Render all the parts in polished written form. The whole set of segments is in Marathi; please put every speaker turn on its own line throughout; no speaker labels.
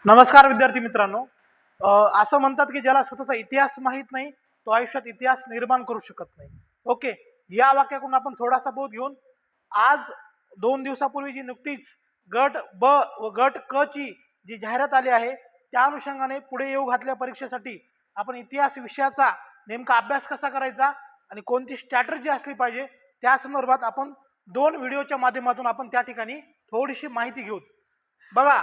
नमस्कार विद्यार्थी मित्रांनो. असं म्हणतात की ज्याला स्वतःचा इतिहास माहीत नाही तो आयुष्यात इतिहास निर्माण करू शकत नाही. ओके, या वाक्याकडून आपण थोडासा बोध घेऊन आज 2 दिवसापूर्वी जी नुकतीच गट ब व गट क ची जी जाहिरात आली आहे त्या अनुषंगाने पुढे येऊ घातल्या परीक्षेसाठी आपण इतिहास विषयाचा नेमका अभ्यास कसा करायचा आणि कोणती स्ट्रॅटर्जी असली पाहिजे त्या संदर्भात आपण 2 व्हिडिओच्या माध्यमातून आपण त्या ठिकाणी थोडीशी माहिती घेऊ. बघा,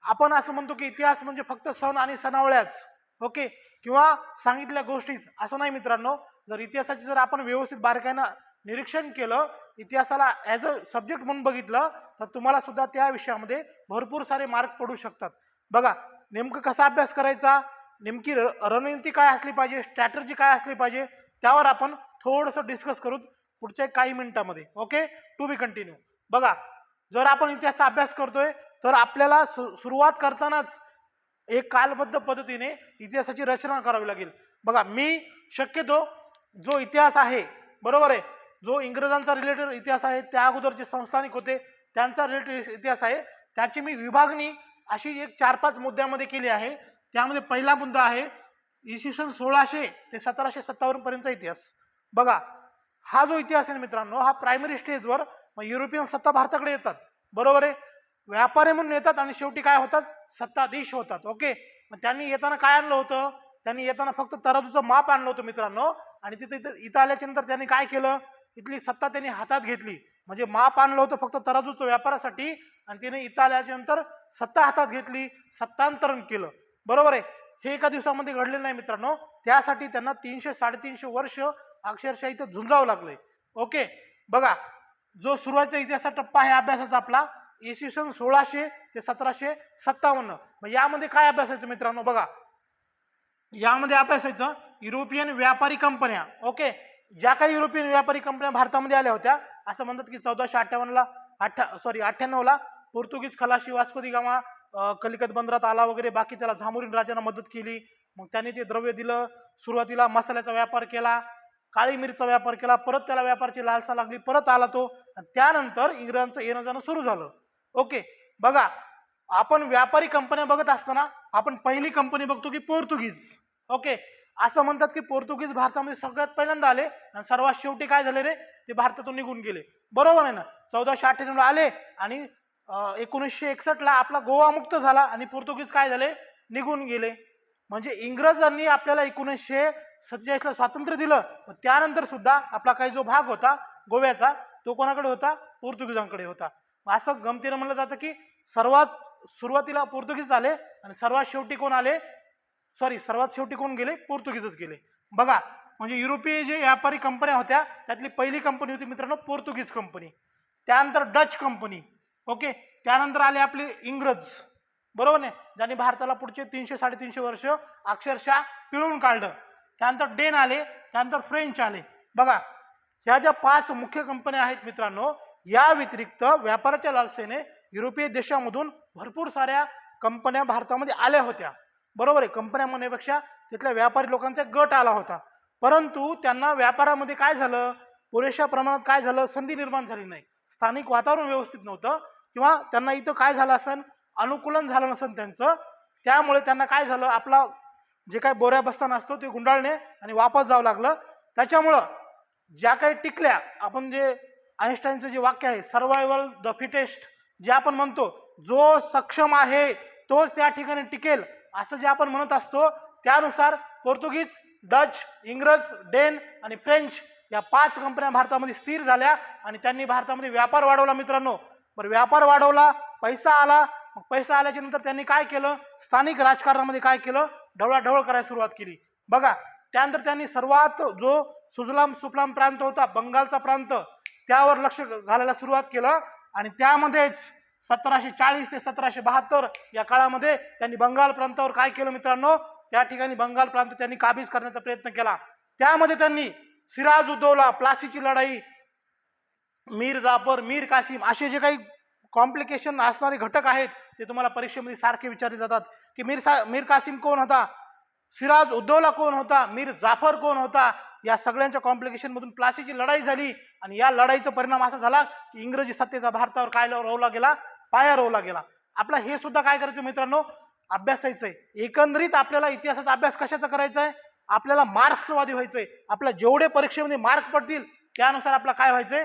आपण असं म्हणतो की इतिहास म्हणजे फक्त सण आणि सणावळ्याच, ओके, किंवा सांगितल्या गोष्टीच असं नाही मित्रांनो. जर आपण व्यवस्थित बारकाईनं निरीक्षण केलं, इतिहासाला ॲज अ सब्जेक्ट म्हणून बघितलं तर तुम्हाला सुद्धा त्या विषयामध्ये भरपूर सारे मार्क पडू शकतात. बघा, नेमकं कसा अभ्यास करायचा, नेमकी रणनीती काय असली पाहिजे, स्ट्रॅटर्जी काय असली पाहिजे, त्यावर आपण थोडंसं डिस्कस करू पुढच्या काही मिनिटामध्ये. Okay, to be continue. बघा, जर आपण इतिहासाचा अभ्यास करतोय तर आपल्याला सुरुवात करतानाच एक कालबद्ध पद्धतीने इतिहासाची रचना करावी लागेल. बघा, मी शक्यतो जो इतिहास आहे, बरोबर आहे, जो इंग्रजांचा रिलेटेड इतिहास आहे, त्या अगोदरचे संस्थानिक होते त्यांचा रिलेटेड इतिहास आहे, त्याची मी विभागणी अशी एक 4-5 मुद्द्यामध्ये केली आहे. त्यामध्ये पहिला मुद्दा आहे इसवी सन 1600 ते 1757 पर्यंतचा इतिहास. बघा, हा जो इतिहास आहे मित्रांनो, हा प्रायमरी स्टेजवर युरोपियन सत्ता भारताकडे येतात, बरोबर आहे, व्यापारी म्हणून येतात आणि शेवटी काय होतात, सत्ताधीश होतात. ओके, मग त्यांनी येताना काय आणलं होतं, त्यांनी येताना फक्त तराजूचं माप आणलं होतं मित्रांनो. आणि इथं आल्याच्या नंतर त्यांनी काय केलं, इथली सत्ता त्यांनी हातात घेतली. म्हणजे माप आणलं होतं फक्त तराजूचं व्यापारासाठी आणि तिने इथं आल्याच्या नंतर सत्ता हातात घेतली, सत्तांतरण केलं, बरोबर आहे. हे एका दिवसामध्ये घडलेलं नाही मित्रांनो. त्यासाठी त्यांना 300-350 वर्ष अक्षरशः इथं झुंजावं लागलंय. ओके, बघा, जो सुरुवातीचा इतिहासाचा टप्पा आहे अभ्यासाचा आपला इसवी सन 1600 ते 1757. मग यामध्ये काय अभ्यासायचं मित्रांनो, बघा, यामध्ये अभ्यासायचं युरोपियन व्यापारी कंपन्या. ओके, ज्या काही युरोपियन व्यापारी कंपन्या भारतामध्ये आल्या होत्या, असं म्हणतात की 1498ला पोर्तुगीज खलाशी वास्को दी गामा कलिकत बंदरात आला वगैरे, बाकी त्याला झामोरीन राजांना मदत केली. मग त्याने ते द्रव्य दिलं, सुरुवातीला मसाल्याचा व्यापार केला, काळी मिरचा व्यापार केला, परत त्याला व्यापाराची लालसा लागली, परत आला तो, त्यानंतर इंग्रजांचं येणं जाणं सुरू झालं. ओके, बघा, आपण व्यापारी कंपन्या बघत असताना आपण पहिली कंपनी बघतो की पोर्तुगीज. ओके, असं म्हणतात की पोर्तुगीज भारतामध्ये सगळ्यात पहिल्यांदा आले आणि सर्वात शेवटी काय झाले रे, ते भारतातून निघून गेले, बरोबर आहे ना. 1498ला आले आणि 1961ला आपला गोवा मुक्त झाला आणि पोर्तुगीज काय झाले, निघून गेले. म्हणजे इंग्रजांनी आपल्याला 1947ला स्वातंत्र्य दिलं, पण त्यानंतर सुद्धा आपला काही जो भाग होता गोव्याचा तो कोणाकडे होता, पोर्तुगीजांकडे होता. असं गमतीनं म्हणलं जातं की सर्वात सुरुवातीला पोर्तुगीज आले आणि सर्वात शेवटी कोण गेले, पोर्तुगीजच गेले. बघा, म्हणजे युरोपीय जे व्यापारी कंपन्या होत्या त्यातली पहिली कंपनी होती मित्रांनो पोर्तुगीज कंपनी. त्यानंतर डच कंपनी. ओके, त्यानंतर आले आपले इंग्रज, बरोबर नाही, ज्यांनी भारताला पुढचे 300-350 वर्ष अक्षरशः पिळून काढलं. त्यानंतर डेन आले, त्यानंतर फ्रेंच आले. बघा, ह्या ज्या 5 मुख्य कंपन्या आहेत मित्रांनो, या व्यतिरिक्त व्यापाराच्या लालसेने युरोपीय देशामधून भरपूर साऱ्या कंपन्या भारतामध्ये आल्या होत्या, बरोबर आहे. कंपन्या म्हणण्यापेक्षा तिथल्या व्यापारी लोकांचा गट आला होता, परंतु त्यांना व्यापारामध्ये काय झालं, पुरेशा प्रमाणात काय झालं, संधी निर्माण झाली नाही, स्थानिक वातावरण व्यवस्थित नव्हतं, किंवा त्यांना इथं काय झालं असेल, अनुकूलन झालं नसेल त्यांचं, त्यामुळे त्यांना काय झालं, आपला जे काही बोऱ्या बस्तान असतो ते गुंडाळणे आणि वापस जावं लागलं. त्याच्यामुळं ज्या काही टिकल्या, आपण जे आइन्स्टाईनचं जे वाक्य आहे, सर्वायवल द फिटेस्ट, जे आपण म्हणतो जो सक्षम आहे तोच त्या ठिकाणी टिकेल, असं जे आपण म्हणत असतो, त्यानुसार पोर्तुगीज, डच, इंग्रज, डेन आणि फ्रेंच या 5 कंपन्या भारतामध्ये स्थिर झाल्या आणि त्यांनी भारतामध्ये व्यापार वाढवला मित्रांनो. बरं, व्यापार वाढवला, पैसा आला. मग पैसा आल्याच्या नंतर त्यांनी काय केलं, स्थानिक राजकारणामध्ये काय केलं, ढवळाढवळ करायला सुरुवात केली. बघा, त्यानंतर त्यांनी सर्वात जो सुजलाम सुफलाम प्रांत होता, बंगालचा प्रांत, त्यावर लक्ष घालायला सुरुवात केलं आणि त्यामध्येच 1740 ते 1772 या काळामध्ये त्यांनी बंगाल प्रांतावर काय केलं मित्रांनो, त्या ठिकाणी बंगाल प्रांत त्यांनी काबीज करण्याचा प्रयत्न केला. त्यामध्ये त्यांनी सिराज उद्दौला, प्लासीची लढाई, मीर जाफर, मीर कासिम असे जे काही कॉम्प्लिकेशन असणारे घटक आहेत ते तुम्हाला परीक्षेमध्ये सारखे विचारले जातात की मीर कासिम कोण होता, सिराज उद्दौला कोण होता, मीर जाफर कोण होता. या सगळ्यांच्या कॉम्प्लिकेशन मधून प्लासीची लढाई झाली आणि या लढाईचा परिणाम असा झाला की इंग्रजी सत्तेचा भारतावर काय रोवला गेला, पाया रोवला गेला. आपला हे सुद्धा काय करायचं मित्रांनो, अभ्यासायचं आहे. एकंदरीत आपल्याला इतिहासाचा अभ्यास कशाचा करायचा आहे? आपल्याला मार्क्सवादी व्हायचंय. आपल्या जेवढे परीक्षेमध्ये मार्क पडतील त्यानुसार आपला काय व्हायचंय,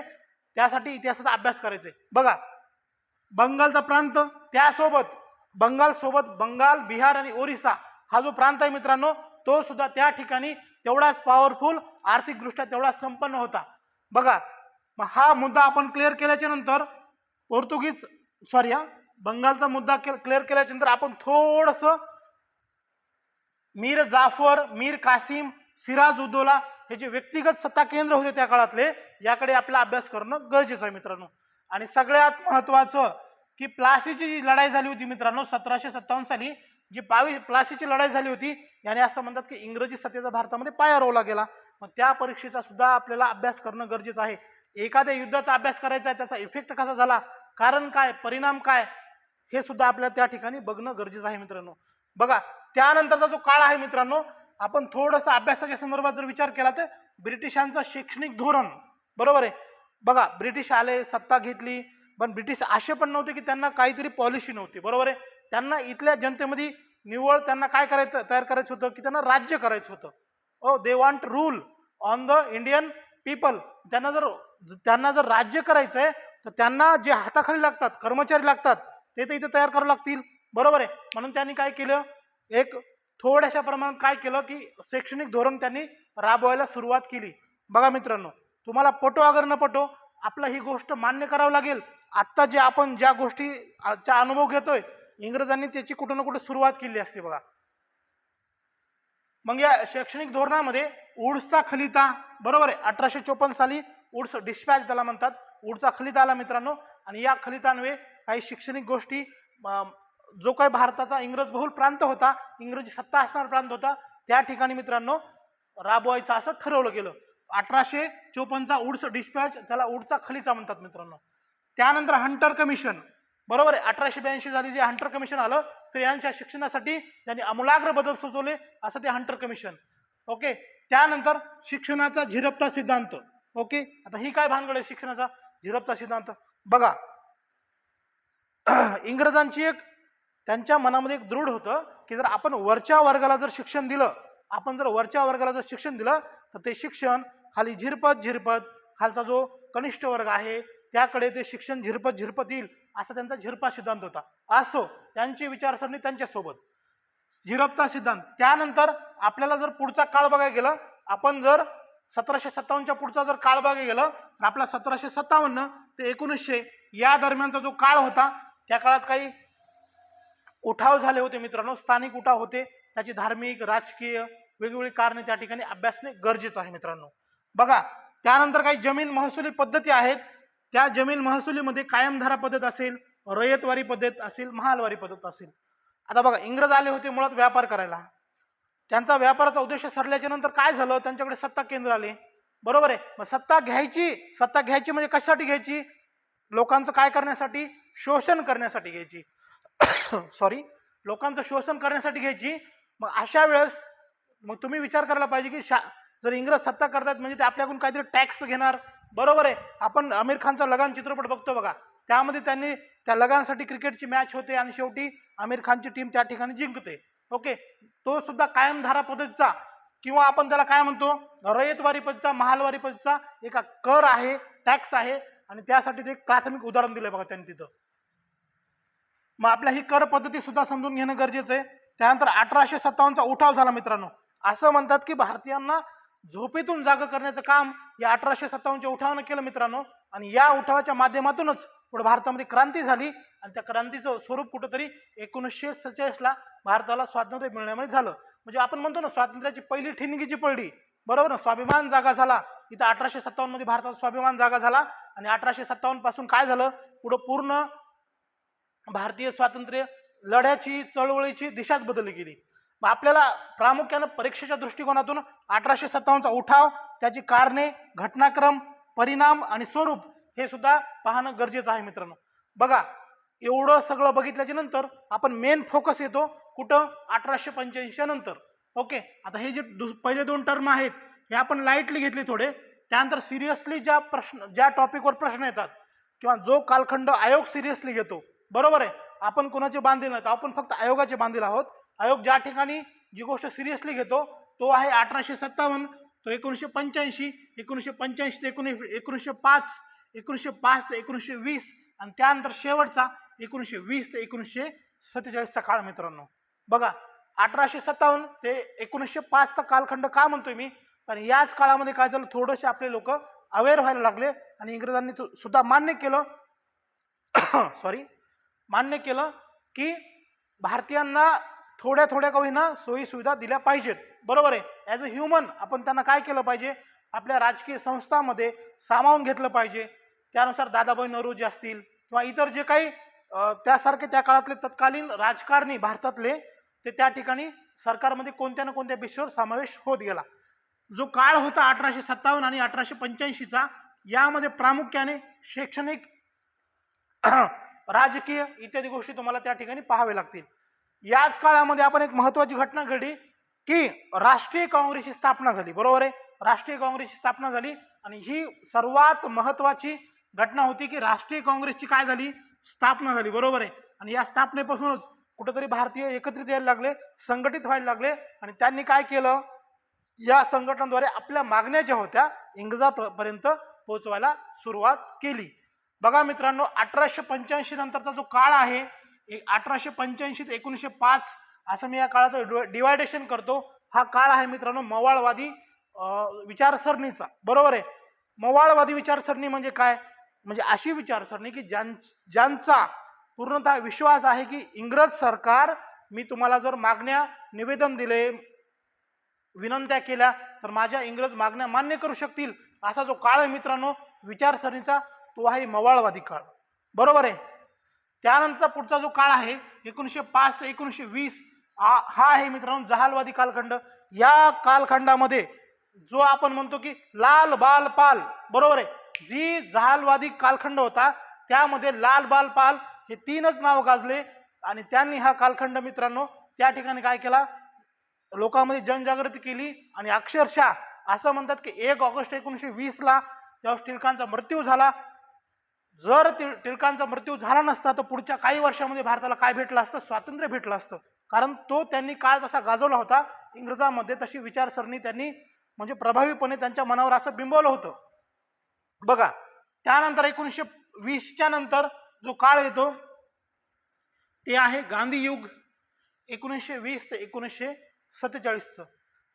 त्यासाठी इतिहासाचा अभ्यास करायचा आहे. बघा, बंगालचा प्रांत, त्यासोबत बंगाल सोबत बंगाल, बिहार आणि ओरिसा हा जो प्रांत आहे मित्रांनो, तो सुद्धा त्या ठिकाणी तेवढाच पॉवरफुल, आर्थिकदृष्ट्या तेवढाच संपन्न होता. बघा, मग हा मुद्दा आपण क्लिअर केल्याच्या नंतर बंगालचा मुद्दा क्लिअर केल्याच्या नंतर आपण थोडस मीर जाफर, मीर कासिम, सिराज उद्दौला हे जे व्यक्तिगत सत्ता केंद्र होते त्या काळातले, याकडे आपला अभ्यास करणं गरजेचं आहे मित्रांनो. आणि सगळ्यात महत्वाचं की प्लासीची जी लढाई झाली होती मित्रांनो 1757 साली, जी प्लासीची लढाई झाली होती, याने असं म्हणतात की इंग्रजी सत्तेचा भारतामध्ये पाया रोवला गेला. मग त्या परीक्षेचा सुद्धा आपल्याला अभ्यास करणं गरजेचं आहे. एखाद्या युद्धाचा अभ्यास करायचा आहे, त्याचा इफेक्ट कसा झाला, कारण काय, परिणाम काय, हे सुद्धा आपल्याला त्या ठिकाणी बघणं गरजेचं आहे मित्रांनो. बघा, त्यानंतरचा जो काळ आहे मित्रांनो, आपण थोडंसं अभ्यासाच्या संदर्भात जर विचार केला तर ब्रिटिशांचं शैक्षणिक धोरण, बरोबर आहे. बघा, ब्रिटिश आले, सत्ता घेतली, पण ब्रिटिश असे पण नव्हते की त्यांना काहीतरी पॉलिसी नव्हती, बरोबर आहे. त्यांना इथल्या जनतेमध्ये निव्वळ त्यांना काय करायचं, तयार करायचं होतं की त्यांना राज्य करायचं होतं. Oh they want rule on the Indian people. त्यांना जर राज्य करायचं आहे तर त्यांना जे हाताखाली लागतात, कर्मचारी लागतात, ते तर इथे तयार करावं लागतील, बरोबर आहे. म्हणून त्यांनी काय केलं, एक थोड्याशा प्रमाणात काय केलं की शैक्षणिक धोरण त्यांनी राबवायला सुरुवात केली. बघा मित्रांनो, तुम्हाला पटो अगर न पटो, आपला ही गोष्ट मान्य करावं लागेल. आत्ता जे आपण ज्या गोष्टीचा अनुभव घेतोय, इंग्रजांनी त्याची कुठं ना कुठे सुरुवात केली असते. बघा, मग या शैक्षणिक धोरणामध्ये वुड्सचा खलिता, बरोबर आहे, 1854 साली वुड्स डिस्पॅच त्याला म्हणतात, वुड्सचा खलिता आला मित्रांनो. आणि या खलितान्वये काही शैक्षणिक गोष्टी, जो काही भारताचा इंग्रज बहुल प्रांत होता, इंग्रजी सत्ता असणारा प्रांत होता, त्या ठिकाणी मित्रांनो राबवायचं असं ठरवलं गेलं. 1854चा वुड्स डिस्पॅच, त्याला वुड्सचा खलिता म्हणतात मित्रांनो. त्यानंतर हंटर कमिशन, बरोबर आहे, 1882 साली जे हंटर कमिशन आलं स्त्रियांच्या शिक्षणासाठी, त्यांनी आमूलाग्र बदल सुचवले, असं ते हंटर कमिशन. ओके. त्यानंतर शिक्षणाचा झिरपता सिद्धांत. ओके, आता ही काय भानगड आहे शिक्षणाचा झिरपता सिद्धांत? बघा, इंग्रजांची एक त्यांच्या मनामध्ये एक दृढ होतं की जर आपण वरच्या वर्गाला जर शिक्षण दिलं, तर ते शिक्षण खाली झिरपत खालचा जो कनिष्ठ वर्ग आहे त्याकडे ते शिक्षण झिरपत येईल, असा त्यांचा झिरपा सिद्धांत होता. असो, त्यांची विचारसरणी त्यांच्यासोबत झिरपता सिद्धांत. त्यानंतर आपल्याला जर पुढचा काळ बघायला गेलं, आपण जर 1757च्या पुढचा जर काळ बघायला गेलं तर आपला 1757 ते 1900 या दरम्यानचा जो काळ होता, त्या काळात काही उठाव झाले होते मित्रांनो, स्थानिक उठाव होते, त्याची धार्मिक, राजकीय वेगवेगळी कारणे त्या ठिकाणी अभ्यासणे गरजेचं आहे मित्रांनो. बघा, त्यानंतर काही जमीन महसुली पद्धती आहेत, त्या जमीन महसुलीमध्ये कायमधारा पद्धत असेल, रयतवारी पद्धत असेल, महालवारी पद्धत असेल. आता बघा, इंग्रज आले होते मुळात व्यापार करायला, त्यांचा व्यापाराचा उद्देश सरल्याच्या नंतर काय झालं, त्यांच्याकडे सत्ता केंद्र आले, बरोबर आहे. मग सत्ता घ्यायची म्हणजे कशासाठी घ्यायची, लोकांचं काय करण्यासाठी, शोषण करण्यासाठी घ्यायची लोकांचं शोषण करण्यासाठी घ्यायची. मग अशा वेळेस मग तुम्ही विचार करायला पाहिजे की जर इंग्रज सत्ता करतात म्हणजे ते आपल्याकडून काहीतरी टॅक्स घेणार, बरोबर आहे. आपण आमिर खानचा लगान चित्रपट बघतो बघा, त्यामध्ये त्यांनी त्या लगानसाठी क्रिकेटची मॅच होते आणि शेवटी आमिर खानची टीम त्या ठिकाणी जिंकते. ओके, तो सुद्धा कायमधारा पद्धतीचा किंवा आपण त्याला काय म्हणतो, रयतवारी पद्धतीचा, महालवारी पद्धतीचा एका कर आहे, टॅक्स आहे, आणि त्यासाठी ते एक प्राथमिक उदाहरण दिलंय बघा त्यांनी तिथं. मग आपल्या ही कर पद्धती सुद्धा समजून घेणं गरजेचं आहे. त्यानंतर 1857चा उठाव झाला मित्रांनो. असं म्हणतात की भारतीयांना झोपेतून जागा करण्याचं काम या 1857च्या उठावानं केलं मित्रांनो. आणि या उठावाच्या माध्यमातूनच पुढे भारतामध्ये क्रांती झाली आणि त्या क्रांतीचं स्वरूप कुठंतरी 1947ला भारताला स्वातंत्र्य मिळण्यामध्ये झालं. म्हणजे आपण म्हणतो ना, स्वातंत्र्याची पहिली ठिणगी जी पडली, बरोबर ना, स्वाभिमान जागा झाला. इथं 1857 मध्ये भारताचा स्वाभिमान जागा झाला आणि 1857 पासून काय झालं, पुढे पूर्ण भारतीय स्वातंत्र्य लढ्याची, चळवळीची दिशाच बदलली गेली. मग आपल्याला प्रामुख्यानं परीक्षेच्या दृष्टिकोनातून 1857चा उठाव, त्याची कारणे, घटनाक्रम, परिणाम आणि स्वरूप हे सुद्धा पाहणं गरजेचं आहे मित्रांनो. बघा, एवढं सगळं बघितल्याच्या नंतर आपण मेन फोकस येतो कुठं, 1885 नंतर. ओके, आता हे जे पहिले दोन टर्म आहेत हे आपण लाईटली घेतले थोडे. त्यानंतर सिरियसली ज्या टॉपिकवर प्रश्न येतात किंवा जो कालखंड आयोग सिरियसली घेतो, बरोबर आहे, आपण कोणाचे बांधील नाही, आपण फक्त आयोगाचे बांधील आहोत. आयोग ज्या ठिकाणी जी गोष्ट सिरियसली घेतो तो आहे 1857, तो 1985, 1985 ते 1905, 1905 ते 1920 आणि त्यानंतर शेवटचा 1920 ते 1947चा काळ मित्रांनो. बघा 1857 ते 1905 चा कालखंड का म्हणतोय मी, कारण याच काळामध्ये काय झालं, थोडेसे आपले लोक अवेअर व्हायला लागले आणि इंग्रजांनी सुद्धा मान्य केलं सॉरी मान्य केलं की भारतीयांना थोड्या थोड्या का होईना सोयी सुविधा दिल्या पाहिजेत. बरोबर आहे. ॲज अ ह्युमन आपण त्यांना काय केलं पाहिजे, आपल्या राजकीय संस्थांमध्ये सामावून घेतलं पाहिजे. त्यानुसार दादाभाई नौरोजी असतील किंवा इतर जे काही त्यासारखे त्या काळातले तत्कालीन राजकारणी भारतातले, ते त्या ठिकाणी सरकारमध्ये कोणत्या ना कोणत्या विषयावर समावेश होत गेला. जो काळ होता 1857 आणि 1885चा, यामध्ये प्रामुख्याने शैक्षणिक राजकीय इत्यादी गोष्टी तुम्हाला त्या ठिकाणी पाहावे लागतील. याच काळामध्ये आपण एक महत्वाची घटना घडली की राष्ट्रीय काँग्रेसची स्थापना झाली. बरोबर आहे. राष्ट्रीय काँग्रेसची स्थापना झाली आणि ही सर्वात महत्वाची घटना होती की राष्ट्रीय काँग्रेसची काय झाली, स्थापना झाली. बरोबर आहे. आणि या स्थापनेपासूनच कुठेतरी भारतीय एकत्रित यायला लागले, संघटित व्हायला लागले आणि त्यांनी काय केलं, या संघटनाद्वारे आपल्या मागण्या ज्या होत्या इंग्रजांपर्यंत पोहोचवायला सुरुवात केली. बघा मित्रांनो 1885 नंतरचा जो काळ आहे, 1885 ते 1905 असं मी या काळाचं डिवायडेशन करतो. हा काळ आहे मित्रांनो मवाळवादी विचारसरणीचा. बरोबर आहे. मवाळवादी विचारसरणी म्हणजे काय, म्हणजे अशी विचारसरणी की ज्यांचा पूर्णतः विश्वास आहे की इंग्रज सरकार, मी तुम्हाला जर मागण्या निवेदन दिले, विनंत्या केल्या तर माझ्या इंग्रज मागण्या मान्य करू शकतील, असा जो काळ आहे मित्रांनो विचारसरणीचा, तो आहे मवाळवादी काळ. बरोबर आहे. त्यानंतर पुढचा जो काळ आहे 1905 ते 1920 हा आहे मित्रांनो जहालवादी कालखंड. या कालखंडामध्ये जो आपण म्हणतो की लाल बाल पाल, बरोबर आहे, जी जहालवादी कालखंड होता त्यामध्ये लाल बाल पाल हे तीनच नाव गाजले आणि त्यांनी हा कालखंड मित्रांनो त्या ठिकाणी काय केला, लोकांमध्ये जनजागृती केली आणि अक्षरशः असं म्हणतात की 1 ऑगस्ट 1920 ला जेव्हा टिळकांचा मृत्यू झाला, जर टिळकांचा मृत्यू झाला नसता तर पुढच्या काही वर्षामध्ये भारताला काय भेटलं असतं, स्वातंत्र्य भेटलं असतं. कारण तो त्यांनी काळ तसा गाजवला होता इंग्रजांमध्ये, तशी विचारसरणी त्यांनी म्हणजे प्रभावीपणे त्यांच्या मनावर असं बिंबवलं होतं. बघा त्यानंतर 1920च्या नंतर जो काळ येतो ते आहे गांधी युग, 1920 ते 1947.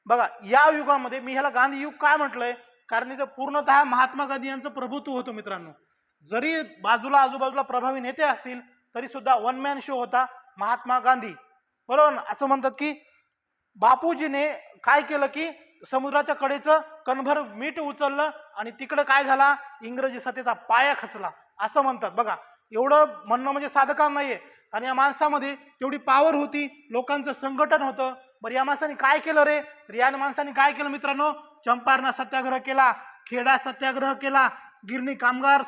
बघा या युगामध्ये मी ह्याला गांधी युग काय म्हटलंय, कारण इथं पूर्णतः महात्मा गांधी यांचं प्रभुत्व होतं मित्रांनो. जरी आजूबाजूला प्रभावी नेते असतील तरी सुद्धा वन मॅन शो होता महात्मा गांधी. बरोबर. असं म्हणतात की बापूजीने काय केलं की समुद्राच्या कडेचं कणभर मीठ उचललं आणि तिकडे काय झाला, इंग्रजी सत्तेचा पाया खचला असं म्हणतात. बघा एवढं म्हणणं म्हणजे साधं काम नाहीये, आणि या माणसामध्ये तेवढी पावर होती, लोकांचं संघटन होतं. बरं या माणसाने काय केलं रे, तर या माणसाने काय केलं मित्रांनो, चंपारणा सत्याग्रह केला, खेडा सत्याग्रह केला, गिरणी कामगार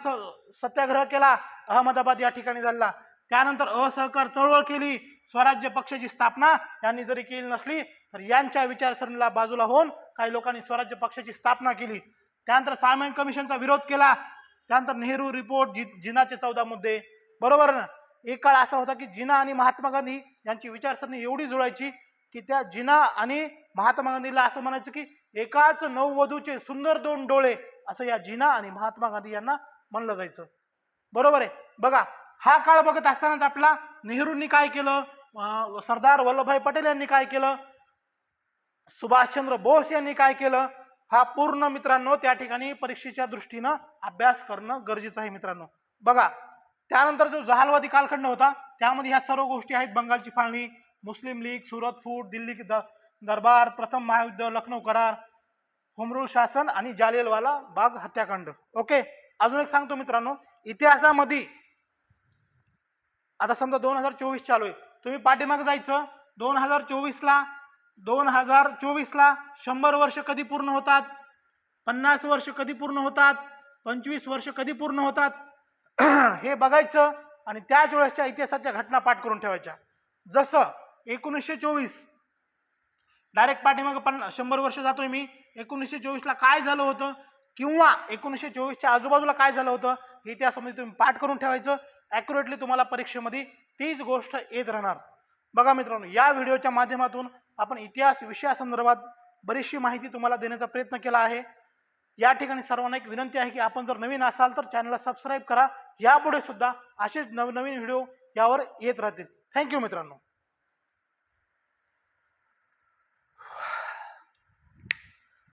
सत्याग्रह केला, अहमदाबाद या ठिकाणी झाला. त्यानंतर असहकार चळवळ केली, स्वराज्य पक्षाची स्थापना यांनी जरी केली नसली तर यांच्या विचारसरणीला बाजूला होऊन काही लोकांनी स्वराज्य पक्षाची स्थापना केली. त्यानंतर सायमन कमिशनचा विरोध केला. त्यानंतर नेहरू रिपोर्ट, जिनाचे 14 मुद्दे. बरोबर ना. एक काळ असा होता की जिना आणि महात्मा गांधी यांची विचारसरणी एवढी जुळायची की त्या जिना आणि महात्मा गांधीला असं म्हणायचं की एकाच नववधूचे सुंदर 2 डोळे, असं या जिना आणि महात्मा गांधी यांना म्हणलं जायचं. बरोबर आहे. बघा हा काळ बघत असतानाच आपला नेहरूंनी काय केलं, सरदार वल्लभभाई पटेल यांनी काय केलं, सुभाषचंद्र बोस यांनी काय केलं, हा पूर्ण मित्रांनो त्या ठिकाणी परीक्षेच्या दृष्टीनं अभ्यास करणं गरजेचं आहे मित्रांनो. बघा त्यानंतर जो जहालवादी कालखंड होता त्यामध्ये ह्या सर्व गोष्टी आहेत. बंगालची फाळणी, मुस्लिम लीग, सुरत फूट, दिल्ली दरबार, प्रथम महायुद्ध, लखनौ करार, हुमरूल शासन आणि जालियनवाला बाग हत्याकांड. ओके. अजून एक सांगतो मित्रांनो, इतिहासामध्ये आता समजा 2024 चालू आहे, तुम्ही पाठीमागे जायचं 2024 ला 100 वर्ष कधी पूर्ण होतात, 50 वर्ष कधी पूर्ण होतात, 25 वर्ष कधी पूर्ण होतात हे बघायचं आणि त्याच वेळेसच्या इतिहासाच्या घटना पाठ करून ठेवायच्या. जसं 1924 डायरेक्ट पाठीमागे 100 वर्ष जातोय मी, 1924 ला काय झालं होतं किंवा 1924च्या आजूबाजूला काय झालं होतं हे इतिहासामध्ये तुम्ही पाठ करून ठेवायचं. ॲक्युरेटली तुम्हाला परीक्षेमध्ये तीच गोष्ट येत राहणार. बघा मित्रांनो, या व्हिडिओच्या माध्यमातून आपण इतिहास विषयासंदर्भात बरीचशी माहिती तुम्हाला देण्याचा प्रयत्न केला आहे. या ठिकाणी सर्वांना एक विनंती आहे की आपण जर नवीन असाल तर चॅनलला सबस्क्राईब करा. यापुढे सुद्धा असेच नवनवीन व्हिडिओ यावर येत राहतील. थँक्यू मित्रांनो.